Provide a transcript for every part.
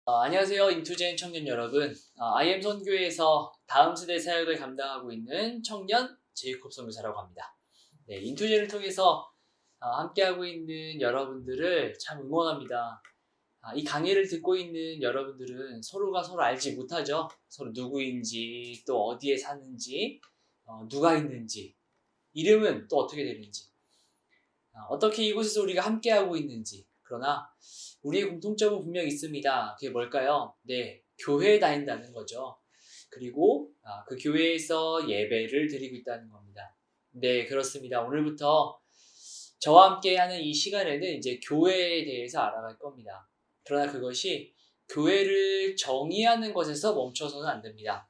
안녕하세요. 인투제인 청년 여러분. IM 선교회에서 다음 세대 사역을 감당하고 있는 청년 제이콥 선교사라고 합니다. 네, 인투제를 통해서 함께하고 있는 여러분들을 참 응원합니다. 이 강의를 듣고 있는 여러분들은 서로가 서로 알지 못하죠. 서로 누구인지, 또 어디에 사는지, 누가 있는지, 이름은 또 어떻게 되는지, 어떻게 이곳에서 우리가 함께하고 있는지. 그러나 우리의 공통점은 분명히 있습니다. 그게 뭘까요? 네, 교회에 다닌다는 거죠. 그리고 그 교회에서 예배를 드리고 있다는 겁니다. 네, 그렇습니다. 오늘부터 저와 함께하는 이 시간에는 이제 교회에 대해서 알아갈 겁니다. 그러나 그것이 교회를 정의하는 것에서 멈춰서는 안 됩니다.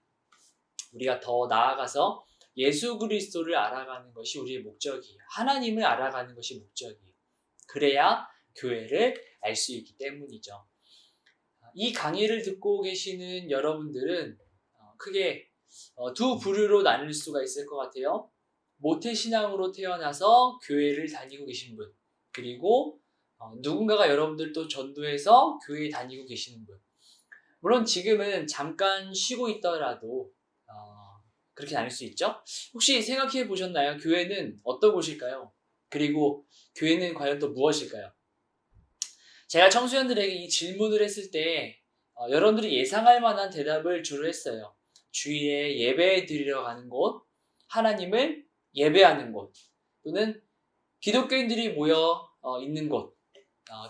우리가 더 나아가서 예수 그리스도를 알아가는 것이 우리의 목적이에요. 하나님을 알아가는 것이 목적이에요. 그래야 교회를 알 수 있기 때문이죠. 이 강의를 듣고 계시는 여러분들은 크게 두 부류로 나눌 수가 있을 것 같아요. 모태신앙으로 태어나서 교회를 다니고 계신 분, 그리고 누군가가 여러분들 또 전도해서 교회에 다니고 계시는 분. 물론 지금은 잠깐 쉬고 있더라도 그렇게 나눌 수 있죠. 혹시 생각해 보셨나요? 교회는 어떤 곳일까요? 그리고 교회는 과연 또 무엇일까요? 제가 청소년들에게 이 질문을 했을 때 여러분들이 예상할 만한 대답을 주로 했어요. 주일에 예배 드리러 가는 곳, 하나님을 예배하는 곳, 또는 기독교인들이 모여 있는 곳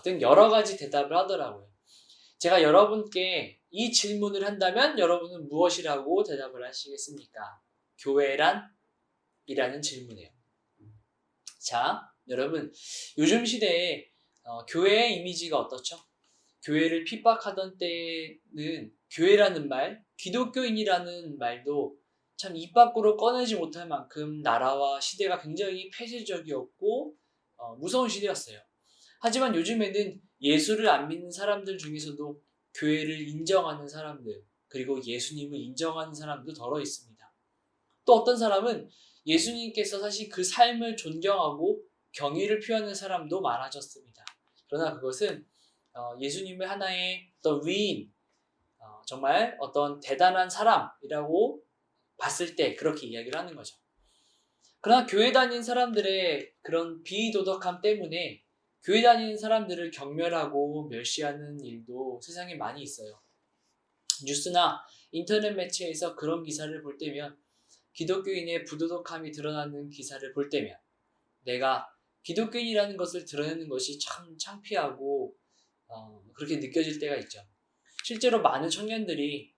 등 여러 가지 대답을 하더라고요. 제가 여러분께 이 질문을 한다면 여러분은 무엇이라고 대답을 하시겠습니까? 교회란? 이라는 질문이에요. 자, 여러분, 요즘 시대에 교회의 이미지가 어떻죠? 교회를 핍박하던 때는 교회라는 말, 기독교인이라는 말도 참 입 밖으로 꺼내지 못할 만큼 나라와 시대가 굉장히 폐쇄적이었고 무서운 시대였어요. 하지만 요즘에는 예수를 안 믿는 사람들 중에서도 교회를 인정하는 사람들, 그리고 예수님을 인정하는 사람도 덜어 있습니다. 또 어떤 사람은 예수님께서 사실 그 삶을 존경하고 경의를 표하는 사람도 많아졌습니다. 그러나 그것은 예수님을 하나의 어떤 위인, 정말 어떤 대단한 사람이라고 봤을 때 그렇게 이야기를 하는 거죠. 그러나 교회 다니는 사람들의 그런 비도덕함 때문에 교회 다니는 사람들을 경멸하고 멸시하는 일도 세상에 많이 있어요. 뉴스나 인터넷 매체에서 그런 기사를 볼 때면, 기독교인의 부도덕함이 드러나는 기사를 볼 때면 내가 기독교인이라는 것을 드러내는 것이 참 창피하고 그렇게 느껴질 때가 있죠. 실제로 많은 청년들이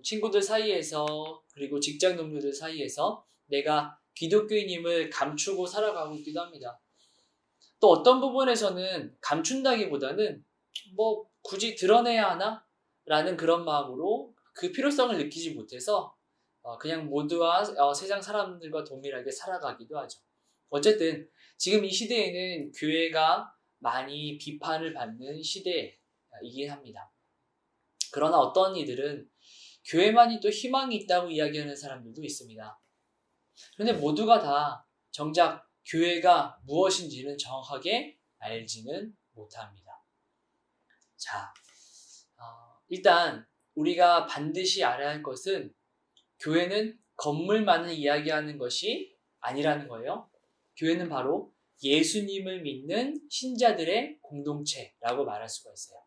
친구들 사이에서, 그리고 직장 동료들 사이에서 내가 기독교인임을 감추고 살아가고 있기도 합니다. 또 어떤 부분에서는 감춘다기보다는 굳이 드러내야 하나? 라는 그런 마음으로 그 필요성을 느끼지 못해서 그냥 모두와 세상 사람들과 동일하게 살아가기도 하죠. 어쨌든 지금 이 시대에는 교회가 많이 비판을 받는 시대이긴 합니다. 그러나 어떤 이들은 교회만이 또 희망이 있다고 이야기하는 사람들도 있습니다. 그런데 모두가 다 정작 교회가 무엇인지는 정확하게 알지는 못합니다. 자, 일단 우리가 반드시 알아야 할 것은 교회는 건물만을 이야기하는 것이 아니라는 거예요. 교회는 바로 예수님을 믿는 신자들의 공동체라고 말할 수가 있어요.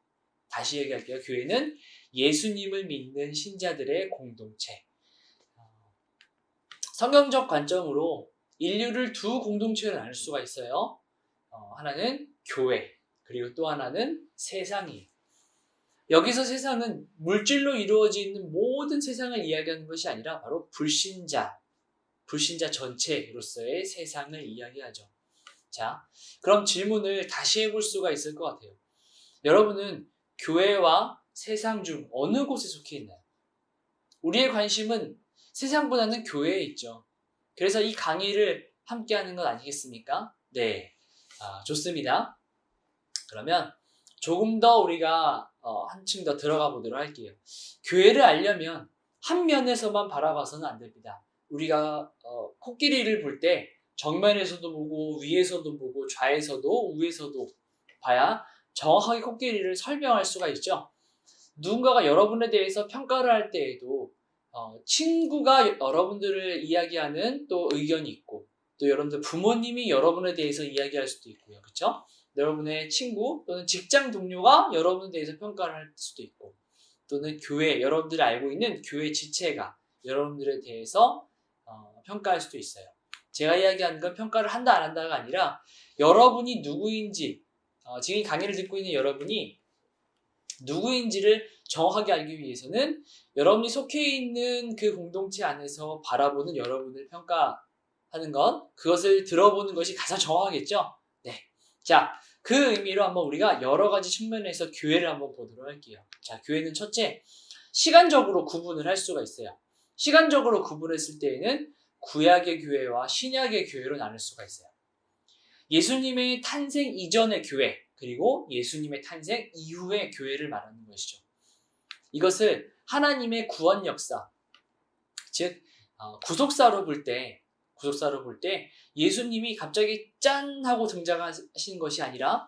다시 얘기할게요. 교회는 예수님을 믿는 신자들의 공동체. 성경적 관점으로 인류를 두 공동체로 나눌 수가 있어요. 하나는 교회, 그리고 또 하나는 세상이에요. 여기서 세상은 물질로 이루어져 있는 모든 세상을 이야기하는 것이 아니라 바로 불신자 전체로서의 세상을 이야기하죠. 자, 그럼 질문을 다시 해볼 수가 있을 것 같아요. 여러분은 교회와 세상 중 어느 곳에 속해 있나요? 우리의 관심은 세상보다는 교회에 있죠. 그래서 이 강의를 함께 하는 것 아니겠습니까? 네, 좋습니다. 그러면 조금 더 우리가 한층 더 들어가 보도록 할게요. 교회를 알려면 한 면에서만 바라봐서는 안 됩니다. 우리가 코끼리를 볼 때 정면에서도 보고 위에서도 보고 좌에서도 우에서도 봐야 정확하게 코끼리를 설명할 수가 있죠. 누군가가 여러분에 대해서 평가를 할 때에도 친구가 여러분들을 이야기하는 또 의견이 있고, 또 여러분들 부모님이 여러분에 대해서 이야기할 수도 있고요. 그렇죠? 여러분의 친구 또는 직장 동료가 여러분에 대해서 평가를 할 수도 있고, 또는 교회, 여러분들이 알고 있는 교회 지체가 여러분들에 대해서 평가할 수도 있어요. 제가 이야기하는 건 평가를 한다 안 한다가 아니라 여러분이 누구인지, 지금 이 강의를 듣고 있는 여러분이 누구인지를 정확하게 알기 위해서는 여러분이 속해 있는 그 공동체 안에서 바라보는 여러분을 평가하는 것, 그것을 들어보는 것이 가장 정확하겠죠? 네. 자, 그 의미로 한번 우리가 여러 가지 측면에서 교회를 한번 보도록 할게요. 자, 교회는 첫째, 시간적으로 구분을 할 수가 있어요. 시간적으로 구분했을 때에는 구약의 교회와 신약의 교회로 나눌 수가 있어요. 예수님의 탄생 이전의 교회, 그리고 예수님의 탄생 이후의 교회를 말하는 것이죠. 이것을 하나님의 구원 역사, 즉 구속사로 볼 때 예수님이 갑자기 짠 하고 등장하신 것이 아니라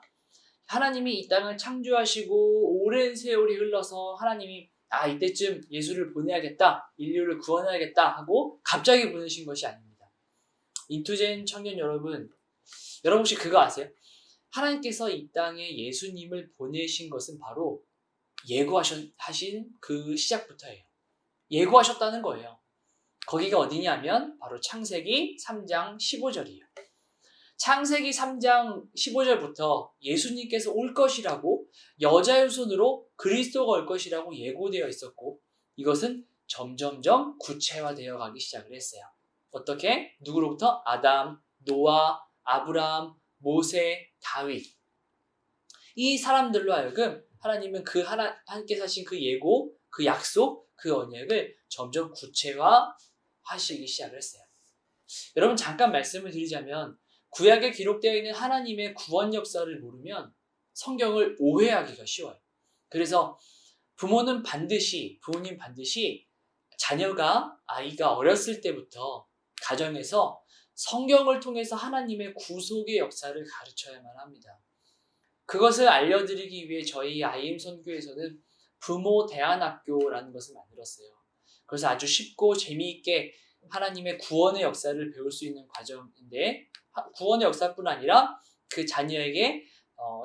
하나님이 이 땅을 창조하시고 오랜 세월이 흘러서 하나님이 이때쯤 예수를 보내야겠다, 인류를 구원해야겠다 하고 갑자기 보내신 것이 아닙니다. 인투젠 청년 여러분 혹시 그거 아세요? 하나님께서 이 땅에 예수님을 보내신 것은 바로 예고하신 그 시작부터예요. 예고하셨다는 거예요. 거기가 어디냐면 바로 창세기 3장 15절이에요. 창세기 3장 15절부터 예수님께서 올 것이라고, 여자의 손으로 그리스도가 올 것이라고 예고되어 있었고, 이것은 점점점 구체화되어 가기 시작을 했어요. 어떻게? 누구로부터? 아담, 노아, 아브라함, 모세, 다윗. 이 사람들로 하여금 하나님은 하나님께서 하신 그 예고, 그 약속, 그 언약을 점점 구체화하시기 시작을 했어요. 여러분 잠깐 말씀을 드리자면, 구약에 기록되어 있는 하나님의 구원 역사를 모르면 성경을 오해하기가 쉬워요. 그래서 부모님 반드시 아이가 어렸을 때부터 가정에서 성경을 통해서 하나님의 구속의 역사를 가르쳐야만 합니다. 그것을 알려드리기 위해 저희 IM 선교에서는 부모 대안학교라는 것을 만들었어요. 그래서 아주 쉽고 재미있게 하나님의 구원의 역사를 배울 수 있는 과정인데, 구원의 역사뿐 아니라 그 자녀에게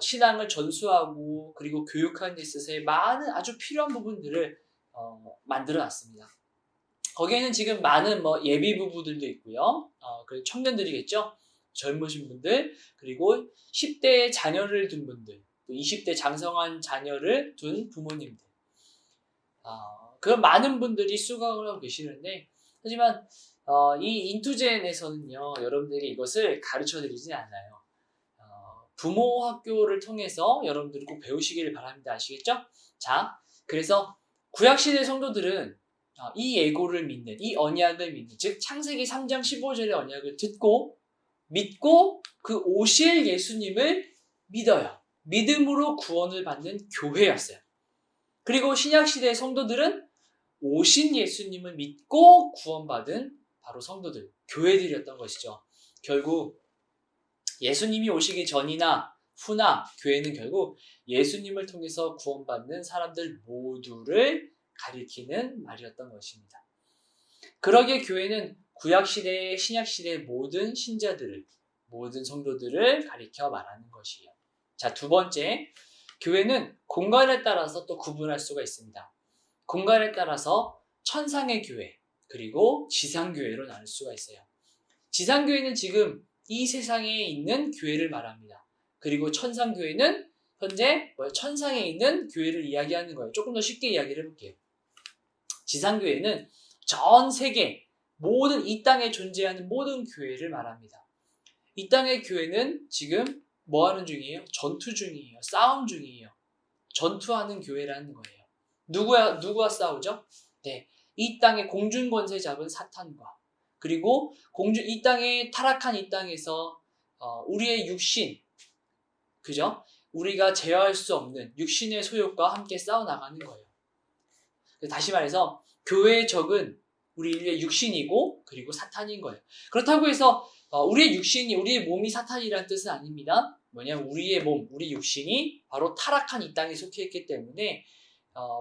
신앙을 전수하고 그리고 교육하는 데 있어서의 많은 아주 필요한 부분들을 만들어 놨습니다. 거기에는 지금 많은 예비 부부들도 있고요. 그리고 청년들이겠죠. 젊으신 분들, 그리고 10대에 자녀를 둔 분들, 또 20대 장성한 자녀를 둔 부모님들. 그런 많은 분들이 수강을 하고 계시는데, 하지만 이 인투젠에서는요, 여러분들이 이것을 가르쳐 드리진 않아요. 부모 학교를 통해서 여러분들이 꼭 배우시기를 바랍니다. 아시겠죠? 자, 그래서 구약시대 성도들은 이 예고를 믿는, 이 언약을 믿는, 즉 창세기 3장 15절의 언약을 듣고 믿고 그 오실 예수님을 믿어요. 믿음으로 구원을 받는 교회였어요. 그리고 신약시대의 성도들은 오신 예수님을 믿고 구원받은 바로 성도들, 교회들이었던 것이죠. 결국 예수님이 오시기 전이나 후나 교회는 결국 예수님을 통해서 구원받는 사람들 모두를 가리키는 말이었던 것입니다. 그러기에 교회는 구약시대의 신약시대의 모든 신자들을, 모든 성도들을 가리켜 말하는 것이에요. 자, 두 번째, 교회는 공간에 따라서 또 구분할 수가 있습니다. 공간에 따라서 천상의 교회, 그리고 지상교회로 나눌 수가 있어요. 지상교회는 지금 이 세상에 있는 교회를 말합니다. 그리고 천상교회는 현재 천상에 있는 교회를 이야기하는 거예요. 조금 더 쉽게 이야기를 해볼게요. 지상교회는 전 세계 모든 이 땅에 존재하는 모든 교회를 말합니다. 이 땅의 교회는 지금 뭐 하는 중이에요? 전투 중이에요. 싸움 중이에요. 전투하는 교회라는 거예요. 누구와 싸우죠? 네, 이 땅의 공중 권세 잡은 사탄과, 그리고 이 땅에 타락한 이 땅에서 우리의 육신, 그죠? 우리가 제어할 수 없는 육신의 소욕과 함께 싸워나가는 거예요. 다시 말해서 교회의 적은 우리 인류의 육신이고 그리고 사탄인 거예요. 그렇다고 해서 우리의 몸이 사탄이라는 뜻은 아닙니다. 뭐냐면 우리의 몸, 우리 육신이 바로 타락한 이 땅에 속해 있기 때문에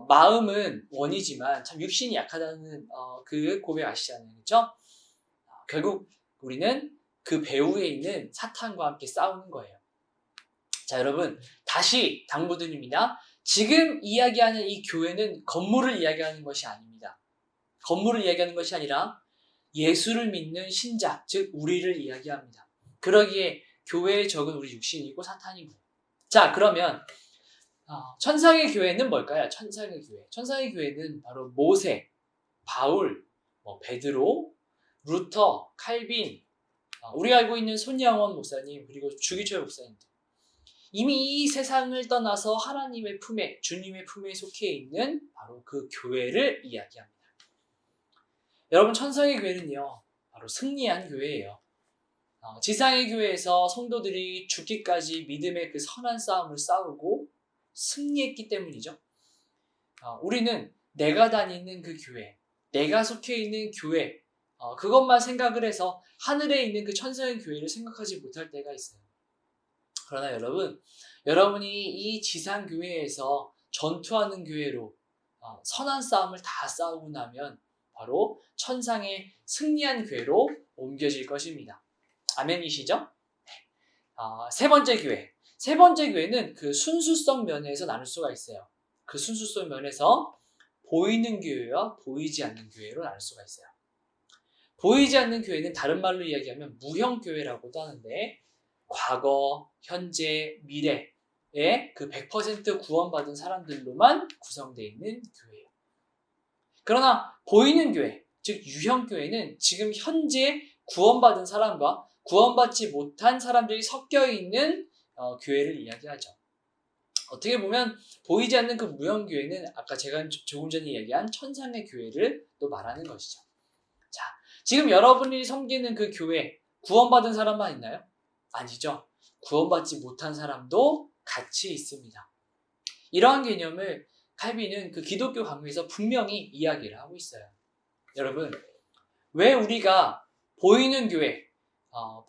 마음은 원이지만 참 육신이 약하다는 그 고백 아시잖아요. 그렇죠? 결국 우리는 그 배후에 있는 사탄과 함께 싸우는 거예요. 자, 여러분, 다시 당부드립니다. 지금 이야기하는 이 교회는 건물을 이야기하는 것이 아닙니다. 건물을 이야기하는 것이 아니라 예수를 믿는 신자, 즉 우리를 이야기합니다. 그러기에 교회의 적은 우리 육신이고 사탄이고요. 자, 그러면 천상의 교회는 뭘까요? 천상의 교회. 천상의 교회는 바로 모세, 바울, 베드로, 루터, 칼빈, 우리가 알고 있는 손양원 목사님, 그리고 주기철 목사님들. 이미 이 세상을 떠나서 하나님의 품에, 주님의 품에 속해 있는 바로 그 교회를 이야기합니다. 여러분, 천상의 교회는요, 바로 승리한 교회예요. 지상의 교회에서 성도들이 죽기까지 믿음의 그 선한 싸움을 싸우고 승리했기 때문이죠. 우리는 내가 다니는 그 교회, 내가 속해 있는 교회, 그것만 생각을 해서 하늘에 있는 그 천상의 교회를 생각하지 못할 때가 있어요. 그러나 여러분이 이 지상 교회에서 전투하는 교회로 선한 싸움을 다 싸우고 나면 바로 천상의 승리한 교회로 옮겨질 것입니다. 아멘이시죠? 네. 세 번째 교회. 세 번째 교회는 그 순수성 면에서 나눌 수가 있어요. 그 순수성 면에서 보이는 교회와 보이지 않는 교회로 나눌 수가 있어요. 보이지 않는 교회는 다른 말로 이야기하면 무형교회라고도 하는데 과거, 현재, 미래의 그 100% 구원받은 사람들로만 구성되어 있는 교회예요. 그러나 보이는 교회, 즉 유형교회는 지금 현재 구원받은 사람과 구원받지 못한 사람들이 섞여 있는 교회를 이야기하죠. 어떻게 보면 보이지 않는 그 무형교회는 아까 제가 조금 전에 이야기한 천상의 교회를 또 말하는 것이죠. 자, 지금 여러분이 섬기는 그 교회, 구원받은 사람만 있나요? 아니죠. 구원받지 못한 사람도 같이 있습니다. 이러한 개념을 칼빈은 그 기독교 강요에서 분명히 이야기를 하고 있어요. 여러분, 왜 우리가 보이는 교회,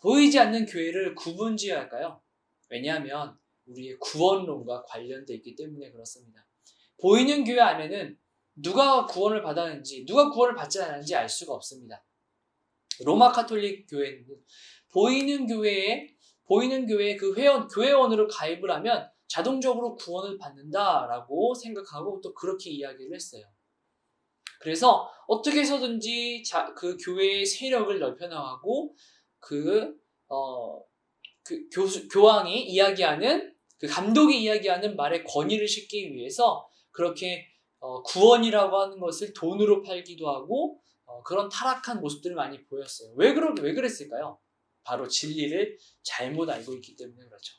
보이지 않는 교회를 구분지어야 할까요? 왜냐하면 우리의 구원론과 관련되어 있기 때문에 그렇습니다. 보이는 교회 안에는 누가 구원을 받았는지, 누가 구원을 받지 않았는지 알 수가 없습니다. 로마 카톨릭 교회는 보이는 교회에 그 교회원으로 가입을 하면 자동적으로 구원을 받는다라고 생각하고 또 그렇게 이야기를 했어요. 그래서 어떻게 해서든지 그 교회의 세력을 넓혀나가고 교황이 이야기하는 그 감독이 이야기하는 말의 권위를 싣기 위해서 그렇게 구원이라고 하는 것을 돈으로 팔기도 하고 그런 타락한 모습들을 많이 보였어요. 왜 그랬을까요? 바로 진리를 잘못 알고 있기 때문에 그렇죠.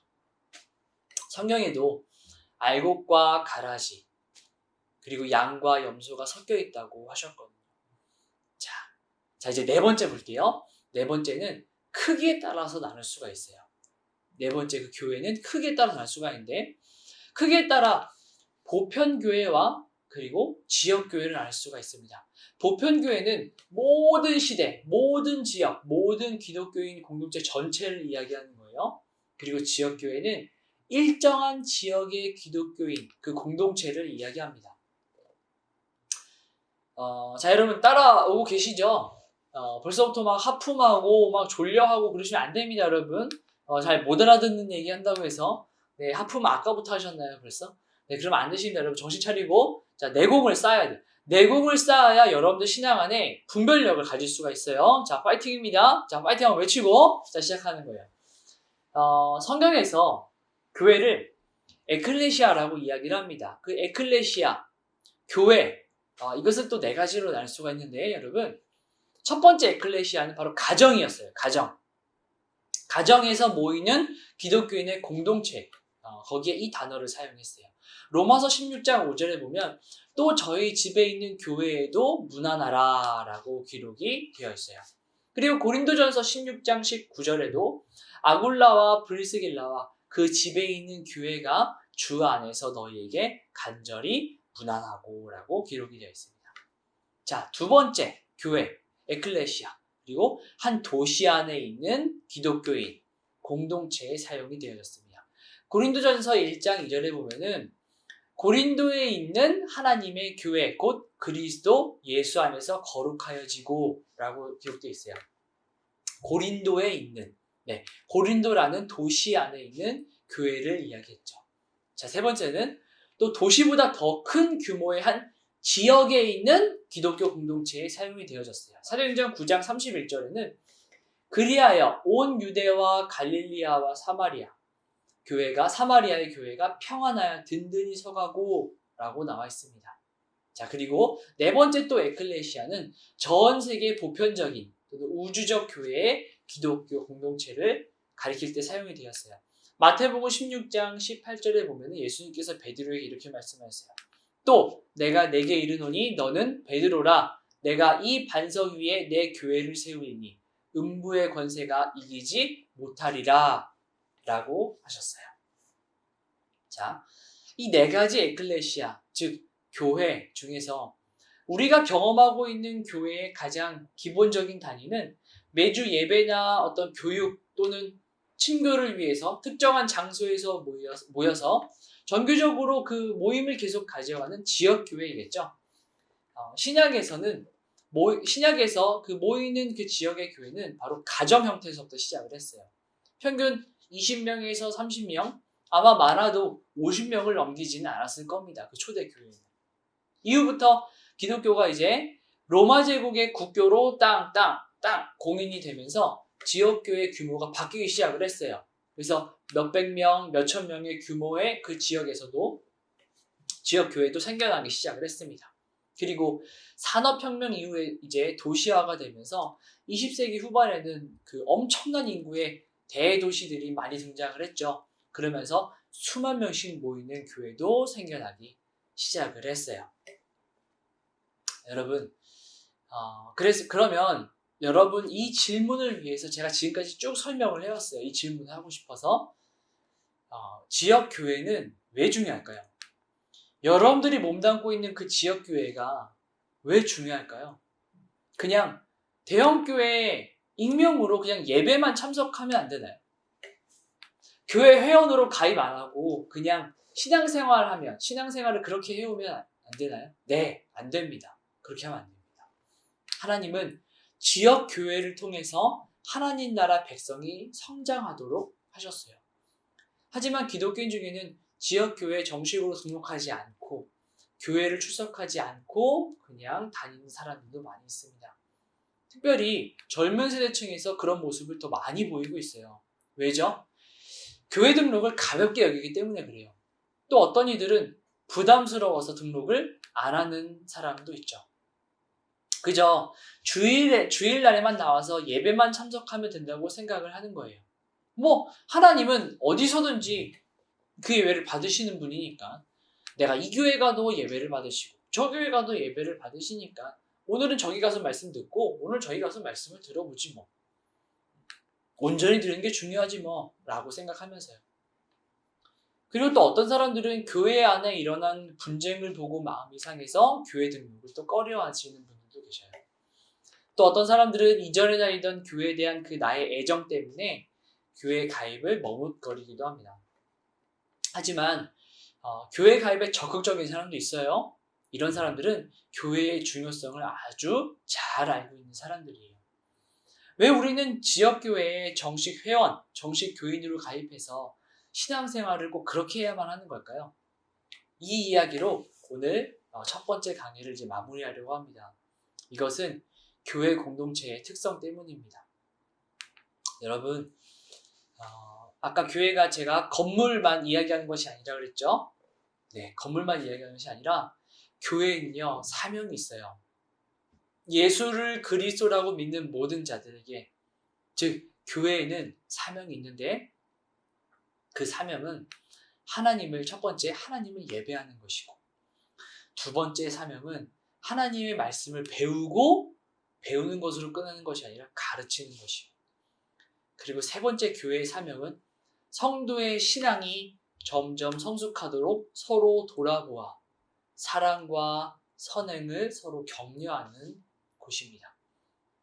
성경에도 알곡과 가라지 그리고 양과 염소가 섞여 있다고 하셨거든요. 자 이제 네 번째 볼게요. 네 번째는 크기에 따라서 나눌 수가 있어요. 네 번째 그 교회는 크기에 따라 나눌 수가 있는데 크기에 따라 보편교회와 그리고 지역교회를 나눌 수가 있습니다. 보편교회는 모든 시대, 모든 지역, 모든 기독교인 공동체 전체를 이야기하는 거예요. 그리고 지역교회는 일정한 지역의 기독교인 그 공동체를 이야기합니다. 자, 여러분 따라오고 계시죠? 벌써부터 막 하품하고 막 졸려하고 그러시면 안 됩니다, 여러분. 잘 못 알아듣는 얘기 한다고 해서 네, 하품 아까부터 하셨나요, 벌써? 네, 그러면 안 되십니다, 여러분. 정신 차리고 자, 내공을 쌓아야 돼요. 내공을 쌓아야 여러분들 신앙 안에 분별력을 가질 수가 있어요. 자, 파이팅입니다. 자, 파이팅 한번 외치고 자, 시작하는 거예요. 성경에서 교회를 에클레시아라고 이야기를 합니다. 그 에클레시아, 교회, 이것을 또 네 가지로 나눌 수가 있는데 여러분, 첫 번째 에클레시아는 바로 가정이었어요. 가정에서 모이는 기독교인의 공동체, 거기에 이 단어를 사용했어요. 로마서 16장 5절에 보면 또 저희 집에 있는 교회에도 문안하라라고 기록이 되어 있어요. 그리고 고린도전서 16장 19절에도 아굴라와 브리스길라와 그 집에 있는 교회가 주 안에서 너희에게 간절히 문안하고 라고 기록이 되어 있습니다. 자, 두 번째 교회, 에클레시아, 그리고 한 도시 안에 있는 고린도에 있는 하나님의 교회 곧 그리스도 예수 안에서 거룩하여지고 라고 기록되어 있어요. 고린도에 있는 고린도라는 도시 안에 있는 교회를 이야기했죠. 자, 세 번째는 또 도시보다 더 큰 규모의 한 지역에 있는 기독교 공동체에 사용이 되어졌어요. 사도행전 9장 31절에는 그리하여 온 유대와 갈릴리아와 사마리아의 교회가 평안하여 든든히 서가고 라고 나와 있습니다. 자, 그리고 네 번째 또 에클레시아는 전 세계 보편적인 또는 우주적 교회의 기독교 공동체를 가리킬 때 사용이 되었어요. 마태복음 16장 18절에 보면 예수님께서 베드로에게 이렇게 말씀하셨어요. 또 내가 내게 이르노니 너는 베드로라. 내가 이 반석 위에 내 교회를 세우리니 음부의 권세가 이기지 못하리라 라고 하셨어요. 자, 이 네 가지 에클레시아, 즉 교회 중에서 우리가 경험하고 있는 교회의 가장 기본적인 단위는 매주 예배나 어떤 교육 또는 친교를 위해서 특정한 장소에서 모여서 정규적으로 그 모임을 계속 가져가는 지역교회이겠죠. 신약에서 그 모이는 그 지역의 교회는 바로 가정 형태에서부터 시작을 했어요. 평균 20명에서 30명, 아마 많아도 50명을 넘기지는 않았을 겁니다. 그 초대 교회는. 이후부터 기독교가 이제 로마 제국의 국교로 땅 공인이 되면서 지역교회 규모가 바뀌기 시작을 했어요. 그래서 몇백 명, 몇천 명의 규모의 그 지역에서도 지역교회도 생겨나기 시작을 했습니다. 그리고 산업혁명 이후에 이제 도시화가 되면서 20세기 후반에는 그 엄청난 인구의 대도시들이 많이 등장을 했죠. 그러면서 수만 명씩 모이는 교회도 생겨나기 시작을 했어요. 여러분, 그러면 여러분 이 질문을 위해서 제가 지금까지 쭉 설명을 해왔어요. 이 질문을 하고 싶어서 지역교회는 왜 중요할까요? 여러분들이 몸담고 있는 그 지역교회가 왜 중요할까요? 그냥 대형교회 익명으로 그냥 예배만 참석하면 안 되나요? 교회 회원으로 가입 안 하고 그냥 신앙생활을 그렇게 해오면 안 되나요? 네, 안 됩니다. 그렇게 하면 안 됩니다. 하나님은 지역교회를 통해서 하나님 나라 백성이 성장하도록 하셨어요. 하지만 기독교인 중에는 지역교회에 정식으로 등록하지 않고 교회를 출석하지 않고 그냥 다니는 사람들도 많이 있습니다. 특별히 젊은 세대층에서 그런 모습을 더 많이 보이고 있어요. 왜죠? 교회 등록을 가볍게 여기기 때문에 그래요. 또 어떤 이들은 부담스러워서 등록을 안 하는 사람도 있죠. 그저 주일날에만 나와서 예배만 참석하면 된다고 생각을 하는 거예요. 하나님은 어디서든지 그 예배를 받으시는 분이니까 내가 이 교회 가도 예배를 받으시고 저 교회 가도 예배를 받으시니까 오늘은 저기 가서 말씀 듣고 오늘 저기 가서 말씀을 들어보지 뭐. 온전히 들은 게 중요하지 뭐 라고 생각하면서요. 그리고 또 어떤 사람들은 교회 안에 일어난 분쟁을 보고 마음이 상해서 교회 등록을 또 꺼려하시는 분들도 계셔요. 또 어떤 사람들은 이전에 다니던 교회에 대한 그 나의 애정 때문에 교회 가입을 머뭇거리기도 합니다. 하지만 교회 가입에 적극적인 사람도 있어요. 이런 사람들은 교회의 중요성을 아주 잘 알고 있는 사람들이에요. 왜 우리는 지역교회에 정식 회원, 정식 교인으로 가입해서 신앙생활을 꼭 그렇게 해야만 하는 걸까요? 이 이야기로 오늘 첫 번째 강의를 이제 마무리하려고 합니다. 이것은 교회 공동체의 특성 때문입니다. 여러분, 아까 교회가 제가 건물만 이야기하는 것이 아니라 그랬죠? 네, 건물만 이야기하는 것이 아니라 교회는요, 사명이 있어요. 예수를 그리스도라고 믿는 모든 자들에게, 즉 교회에는 사명이 있는데 그 사명은 첫 번째 하나님을 예배하는 것이고, 두 번째 사명은 하나님의 말씀을 배우는 것으로 끝나는 것이 아니라 가르치는 것이고, 그리고 세 번째 교회의 사명은 성도의 신앙이 점점 성숙하도록 서로 돌아보아 사랑과 선행을 서로 격려하는 곳입니다.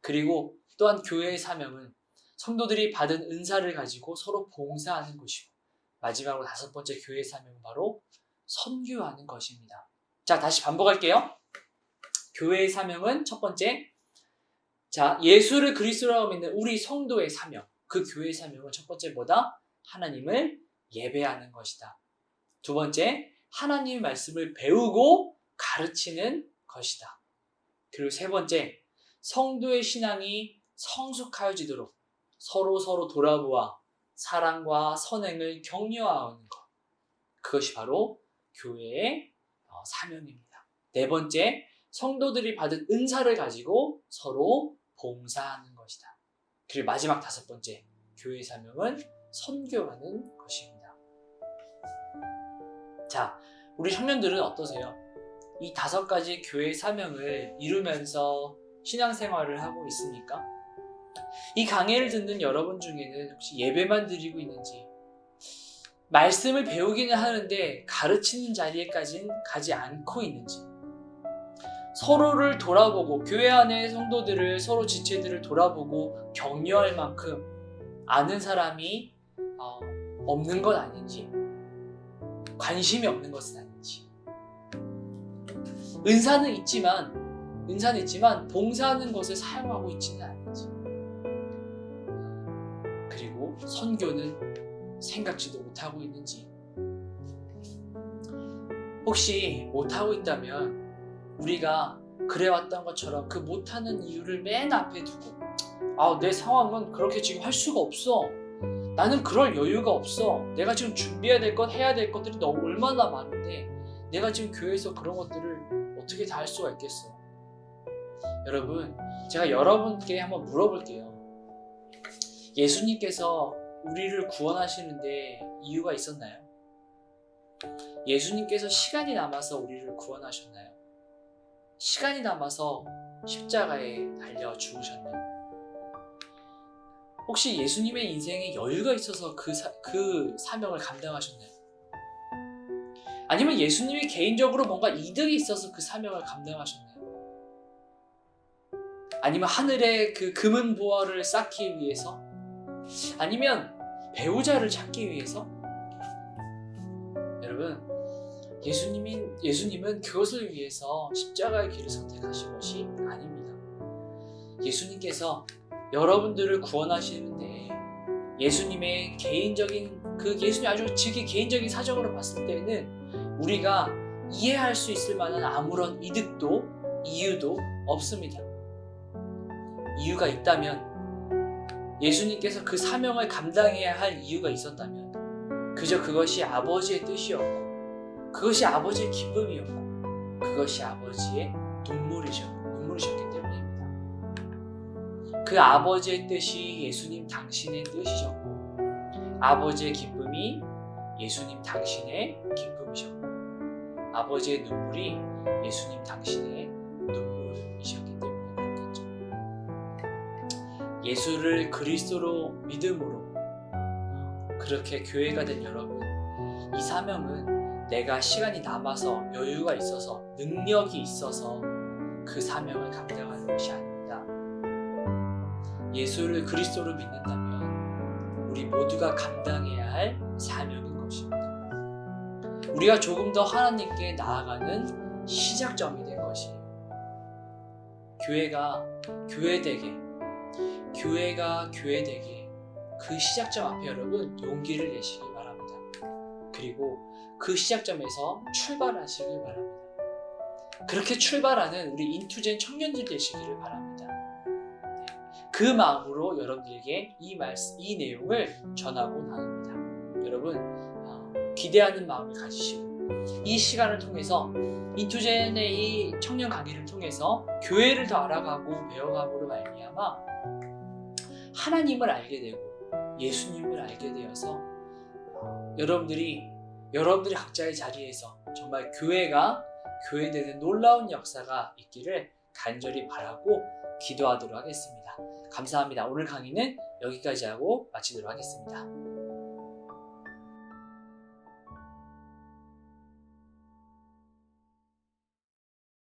그리고 또한 교회의 사명은 성도들이 받은 은사를 가지고 서로 봉사하는 곳이고, 마지막으로 다섯 번째 교회의 사명은 바로 선교하는 것입니다. 자, 다시 반복할게요. 교회의 사명은 첫 번째, 자, 예수를 그리스도라고 믿는 우리 성도의 사명, 그 교회의 사명은 첫 번째 뭐다? 하나님을 예배하는 것이다. 두 번째, 하나님의 말씀을 배우고 가르치는 것이다. 그리고 세 번째, 성도의 신앙이 성숙하여지도록 서로 돌아보아 사랑과 선행을 격려하는 것. 그것이 바로 교회의 사명입니다. 네 번째, 성도들이 받은 은사를 가지고 서로 봉사하는 것이다. 그리고 마지막 다섯 번째, 교회의 사명은 선교하는 것입니다. 자, 우리 청년들은 어떠세요? 이 다섯 가지 교회의 사명을 이루면서 신앙생활을 하고 있습니까? 이 강의를 듣는 여러분 중에는 혹시 예배만 드리고 있는지, 말씀을 배우기는 하는데 가르치는 자리에까지는 가지 않고 있는지, 서로를 돌아보고 교회 안의 성도들을, 서로 지체들을 돌아보고 격려할 만큼 아는 사람이 없는 건 아닌지, 관심이 없는 것은 아닌지, 은사는 있지만 봉사하는 것을 사용하고 있지는 않은지, 그리고 선교는 생각지도 못하고 있는지. 혹시 못하고 있다면 우리가 그래왔던 것처럼 그 못하는 이유를 맨 앞에 두고, 내 상황은 그렇게 지금 할 수가 없어, 나는 그럴 여유가 없어, 내가 지금 준비해야 될 것, 해야 될 것들이 너무 얼마나 많은데 내가 지금 교회에서 그런 것들을 어떻게 다 할 수가 있겠어. 여러분, 제가 여러분께 한번 물어볼게요. 예수님께서 우리를 구원하시는데 이유가 있었나요? 예수님께서 시간이 남아서 우리를 구원하셨나요? 시간이 남아서 십자가에 달려 죽으셨나요? 혹시 예수님의 인생에 여유가 있어서 그 사명을 감당하셨나요? 아니면 예수님이 개인적으로 뭔가 이득이 있어서 그 사명을 감당하셨나요? 아니면 하늘의 그 금은 보화를 쌓기 위해서? 아니면 배우자를 찾기 위해서? 여러분, 예수님은 그것을 위해서 십자가의 길을 선택하신 것이 아닙니다. 예수님께서 여러분들을 구원하시는데 예수님의 개인적인 예수님 아주 즉위 개인적인 사정으로 봤을 때는 우리가 이해할 수 있을 만한 아무런 이득도 이유도 없습니다. 이유가 있다면, 예수님께서 그 사명을 감당해야 할 이유가 있었다면 그저 그것이 아버지의 뜻이었고, 그것이 아버지의 기쁨이었고, 그것이 아버지의 눈물이셨기 때문입니다. 그 아버지의 뜻이 예수님 당신의 뜻이셨고, 아버지의 기쁨이 예수님 당신의 기쁨이셨고, 아버지의 눈물이 예수님 당신의 눈물이셨기 때문에 그렇겠죠. 예수를 그리스도로 믿음으로 그렇게 교회가 된 여러분, 이 사명은 내가 시간이 남아서 여유가 있어서 능력이 있어서 그 사명을 감당하는 것이 아닙니다. 예수를 그리스도로 믿는다면 우리 모두가 감당해야 할 사명인 것입니다. 우리가 조금 더 하나님께 나아가는 시작점이 된 것이에요. 교회가 교회되게 그 시작점 앞에 여러분 용기를 내시기 바랍니다. 그리고 그 시작점에서 출발하시길 바랍니다. 그렇게 출발하는 우리 인투젠 청년들 되시기를 바랍니다. 그 마음으로 여러분들에게 이 내용을 전하고 나눕니다. 여러분, 기대하는 마음을 가지시고 이 시간을 통해서 인투젠의 이 청년 강의를 통해서 교회를 더 알아가고 배워감으로 말미암아 하나님을 알게 되고 예수님을 알게 되어서 여러분들이 각자의 자리에서 정말 교회되는 놀라운 역사가 있기를 간절히 바라고 기도하도록 하겠습니다. 감사합니다. 오늘 강의는 여기까지 하고 마치도록 하겠습니다.